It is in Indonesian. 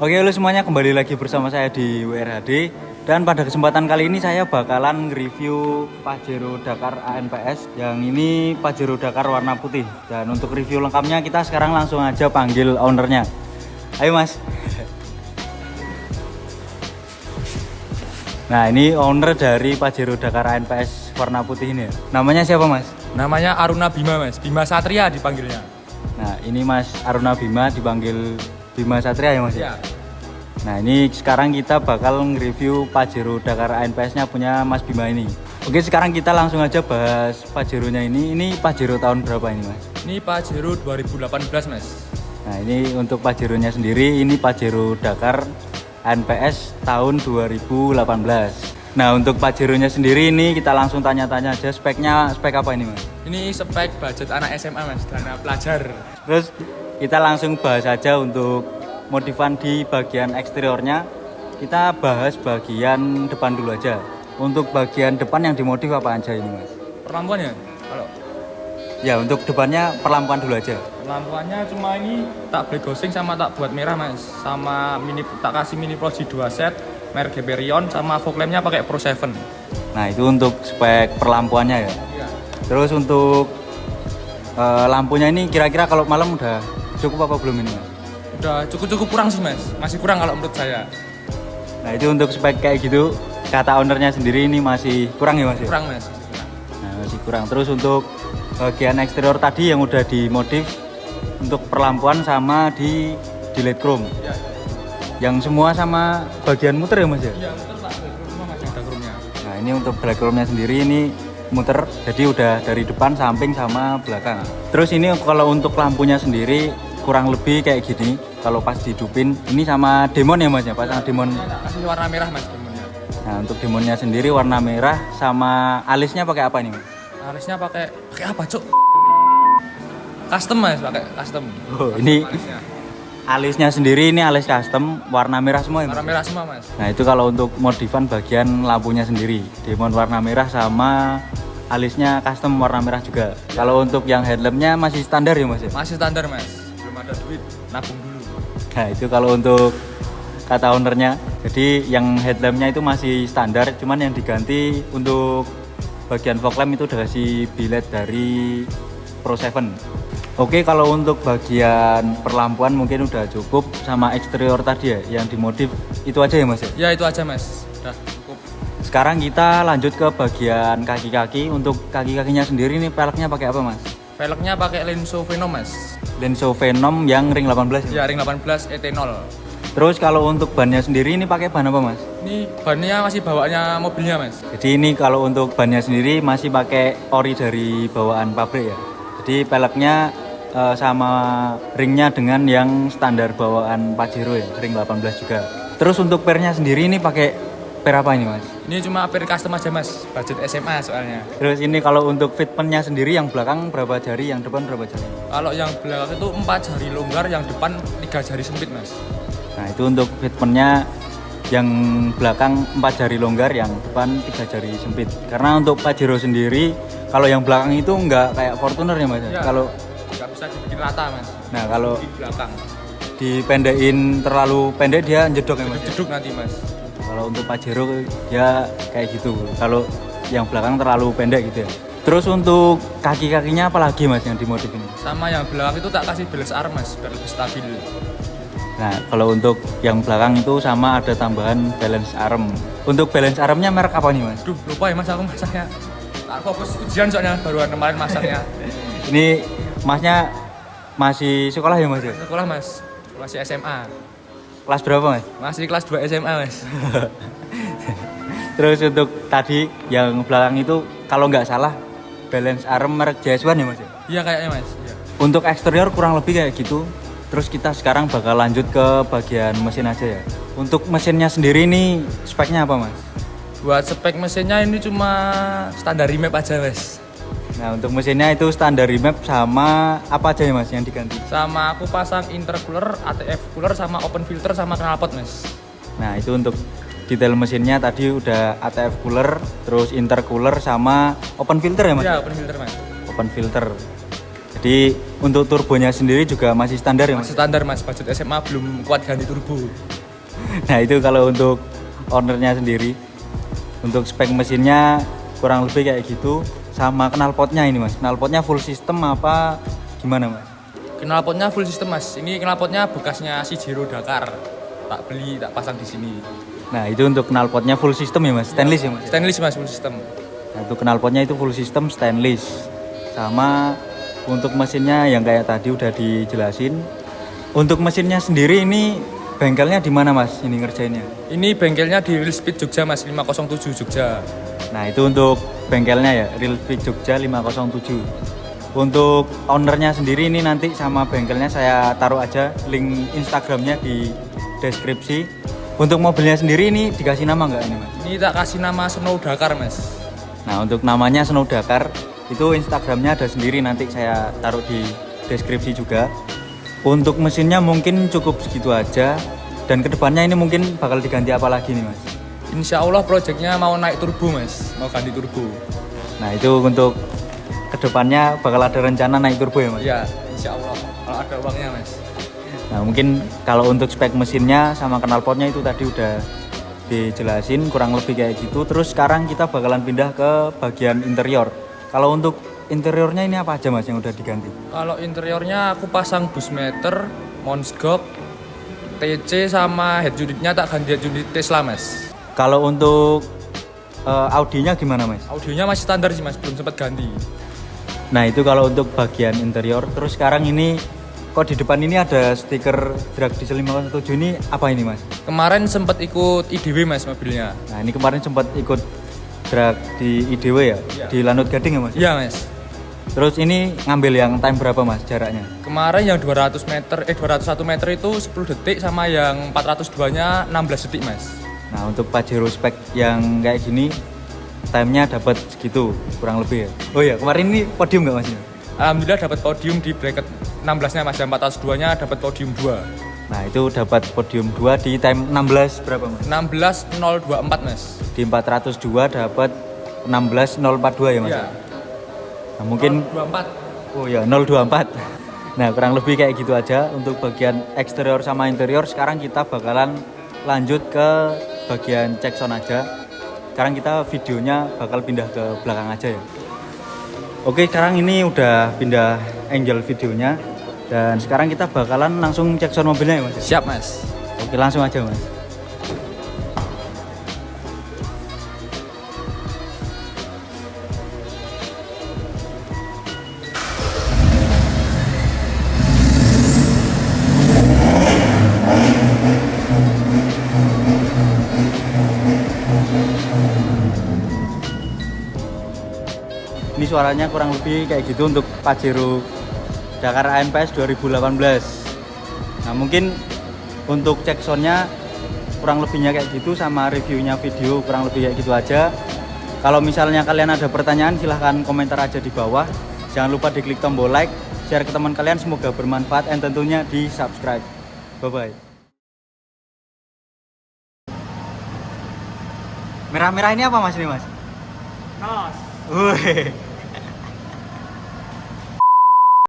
Oke, halo semuanya, kembali lagi bersama saya di WRHD. Dan pada kesempatan kali ini saya bakalan nge-review Pajero Dakar ANPS. Yang ini Pajero Dakar warna putih. Dan untuk review lengkapnya kita sekarang langsung aja panggil ownernya. Ayo Mas. Nah, ini owner dari Pajero Dakar ANPS warna putih ini ya. Namanya siapa Mas? Namanya Aruna Bima, Mas. Bima Satria dipanggilnya. Nah, ini Mas Aruna Bima, dipanggil Bima Satria ya Mas? Iya. Nah, ini sekarang kita bakal nge-review Pajero Dakar ANPS-nya punya Mas Bima ini. Oke, sekarang kita langsung aja bahas Pajeronya ini. Ini Pajero tahun berapa ini Mas? Ini Pajero 2018, Mas. Nah, ini untuk Pajeronya sendiri, ini Pajero Dakar ANPS tahun 2018. Nah, untuk Pajeronya sendiri ini kita langsung tanya-tanya aja speknya, spek apa ini Mas? Ini spek budget anak SMA, Mas, dana pelajar. Terus kita langsung bahas aja untuk modifan di bagian eksteriornya. Kita bahas bagian depan dulu aja. Untuk bagian depan yang dimodif apa aja ini Mas? Perlampuannya, kalau Ya, untuk depannya perlampuan dulu aja. perlampuannya cuma ini tak black ghosting sama tak buat merah, Mas. Sama tak kasih mini Pro G 2 set, merek Geberion, sama fog lampnya pakai Pro 7. Nah, itu untuk spek perlampuannya ya. Iya. Terus untuk lampunya ini kira-kira kalau malam udah cukup apa belum ini Mas? Udah cukup kurang sih, Mas. Masih kurang kalau menurut saya. Nah, itu untuk spek kayak gitu, kata ownernya sendiri ini masih kurang ya Mas ya? Kurang, Mas. Nah, masih kurang. Terus untuk bagian eksterior tadi yang udah dimodif untuk perlampuan sama di LED chrome. Iya. Yang semua sama bagian muter ya Mas ya? Iya, betul Pak. Rumah Mas ada chrome-nya. Nah, ini untuk black chrome-nya sendiri ini muter, jadi udah dari depan, samping sama belakang. Terus ini kalau untuk lampunya sendiri kurang lebih kayak gini. Kalau pas dihidupin ini sama demon ya Mas ya, pasang demon. Kasih warna merah, Mas, demonnya. Nah, untuk demonnya sendiri warna merah, sama alisnya pakai apa ini Mas? Alisnya pakai apa, Cuk? Custom, Mas, pakai custom. Oh, ini Alisnya. alisnya sendiri ini alis custom warna merah semua ya Mas? Warna merah semua, Mas. Nah, itu kalau untuk modifan bagian lampunya sendiri, demon warna merah sama alisnya custom warna merah juga. Kalau untuk yang headlampnya masih standar ya Mas ya? Masih standar, Mas. Belum ada duit, nabung dulu. Nah, itu kalau untuk kata ownernya. Jadi yang headlampnya itu masih standar, cuman yang diganti untuk bagian fog lamp itu udah kasih bilet dari Pro 7. Oke, kalau untuk bagian perlampuan mungkin udah cukup, sama eksterior tadi ya yang dimodif itu aja ya Mas ya? Ya, itu aja, Mas. Udah cukup. Sekarang kita lanjut ke bagian kaki-kaki. Untuk kaki-kakinya sendiri nih peleknya pakai apa Mas? Velgnya pakai Lenso Venom, Mas. Lenso Venom yang ring 18 ya? Ya, ring 18 ET0. Terus kalau untuk bannya sendiri ini pakai ban apa Mas? Ini bannya masih bawaannya mobilnya, Mas. Jadi ini kalau untuk bannya sendiri masih pakai ori dari bawaan pabrik ya. Jadi peleknya sama ringnya dengan yang standar bawaan Pajero ya, ring 18 juga. Terus untuk pernya sendiri ini pakai per apa ini Mas? Ini cuma per custom aja, Mas. Budget SMA soalnya. Terus ini kalau untuk fitmentnya sendiri yang belakang berapa jari, yang depan berapa jari? Kalau yang belakang itu 4 jari longgar, yang depan 3 jari sempit, Mas. Nah, itu untuk fitmentnya yang belakang 4 jari longgar, yang depan 3 jari sempit. Karena untuk Pajero sendiri kalau yang belakang itu nggak kayak Fortuner ya Mas? Ya. Kalau Nggak bisa dibikin rata, Mas. nah kalau Di belakang. dipendekin terlalu pendek dia jedok ya Mas? Jeduk nanti, Mas. Kalau untuk Pajero dia kayak gitu. Kalau yang belakang terlalu pendek gitu ya. Terus untuk kaki-kakinya apalagi Mas yang dimodif ini? Sama yang belakang itu tak kasih balance arm, Mas, biar lebih stabil. Nah, kalau untuk yang belakang itu sama ada tambahan balance arm. Untuk balance armnya merek apa nih Mas? Duh, lupa ya, Mas, aku masaknya. Tak fokus ujian soalnya, baru kemarin masaknya. Ini Masnya masih sekolah ya Mas ya? Sekolah, Mas. Masih SMA. Kelas berapa Mas? Masih kelas 2 SMA, Mas. Terus untuk tadi yang belakang itu kalau nggak salah balance arm merek JS1 ya Mas ya? Iya kayaknya, Mas. Iya. Untuk eksterior kurang lebih kayak gitu. Terus kita sekarang bakal lanjut ke bagian mesin aja ya. Untuk mesinnya sendiri ini speknya apa Mas? Buat spek mesinnya ini cuma standar remap aja, Mas. Nah, untuk mesinnya itu standar remap sama apa aja ya Mas yang diganti? Sama aku pasang intercooler, ATF cooler, sama open filter, sama knalpot, Mas. Nah, itu untuk detail mesinnya tadi udah ATF cooler, terus intercooler sama open filter ya Mas? Iya, open filter, Mas. Open filter. Jadi untuk turbonya sendiri juga masih standar ya mas? Masih standar mas, budget SMA belum kuat ganti turbo. Nah itu kalau untuk ownernya sendiri, untuk spek mesinnya kurang lebih kayak gitu. Sama knalpotnya ini mas, knalpotnya full system apa gimana mas? Knalpotnya full system mas, ini knalpotnya bekasnya si Jero Dakar, tak beli tak pasang di sini. Nah itu untuk knalpotnya full system ya mas, stainless ya mas? Stainless mas, full system. Nah untuk knalpotnya itu full system stainless. Sama untuk mesinnya yang kayak tadi udah dijelasin. Untuk mesinnya sendiri ini bengkelnya di mana mas ini ngerjainnya? Ini bengkelnya di Real Speed Jogja mas, 507 Jogja. Nah itu untuk bengkelnya ya, Real Speed Jogja 507. Untuk ownernya sendiri ini nanti sama bengkelnya saya taruh aja link Instagramnya di deskripsi. Untuk mobilnya sendiri ini dikasih nama nggak ini mas? Ini tak kasih nama Snow Dakar mas. Nah untuk namanya Snow Dakar itu Instagramnya ada sendiri, nanti saya taruh di deskripsi juga. Untuk mesinnya mungkin cukup segitu aja, dan kedepannya ini mungkin bakal diganti apa lagi nih mas? Insya Allah proyeknya mau naik turbo mas, mau ganti turbo. Nah itu untuk kedepannya bakal ada rencana naik turbo ya mas? Iya, insya Allah kalau ada uangnya mas. Nah mungkin kalau untuk spek mesinnya sama knalpotnya itu tadi udah dijelasin kurang lebih kayak gitu. Terus sekarang kita bakalan pindah ke bagian interior. Kalau untuk interiornya ini apa aja mas yang udah diganti? Kalau interiornya aku pasang bus meter, monsgok, TC sama head unitnya tak ganti head unit Tesla mas. Kalau untuk Audinya gimana mas? Audionya masih standar sih mas, belum sempat ganti. Nah itu kalau untuk bagian interior. Terus sekarang ini kok di depan ini ada stiker drag diesel 507 ini apa ini mas? Kemarin sempat ikut IDW mas mobilnya. Nah ini kemarin sempat ikut drag di IDW ya? Iya. Di Lanut Gading ya mas? Iya mas. Terus ini ngambil yang time berapa mas jaraknya? Kemarin yang 201 meter itu 10 detik sama yang 402 nya 16 detik mas. Nah untuk Pajero spek yang kayak gini time-nya dapat segitu kurang lebih ya? Oh ya kemarin ini podium nggak mas? Alhamdulillah dapat podium di bracket 16 nya mas, yang 402 nya dapat podium 2. Nah itu dapat podium 2 di time 16 berapa mas? 16.024 mas. Di 402 dapat 16.042 ya mas? Iya. Nah mungkin 024. oh ya 024. Nah kurang lebih kayak gitu aja untuk bagian eksterior sama interior. Sekarang kita bakalan lanjut ke bagian cek sound aja. Sekarang kita videonya bakal pindah ke belakang aja ya. Oke sekarang ini udah pindah angle videonya. Dan sekarang kita bakalan langsung cek sound mobilnya ya mas? Siap mas. Oke langsung aja mas. Ini suaranya kurang lebih kayak gitu untuk Pajero Dakar AMPS 2018. Nah mungkin untuk cek soundnya kurang lebihnya kayak gitu, sama reviewnya video kurang lebih kayak gitu aja. Kalau misalnya kalian ada pertanyaan silahkan komentar aja di bawah. Jangan lupa diklik tombol like, share ke teman kalian, semoga bermanfaat, dan tentunya di subscribe. Bye bye. Merah-merah ini apa mas ini mas? Nos. Wih.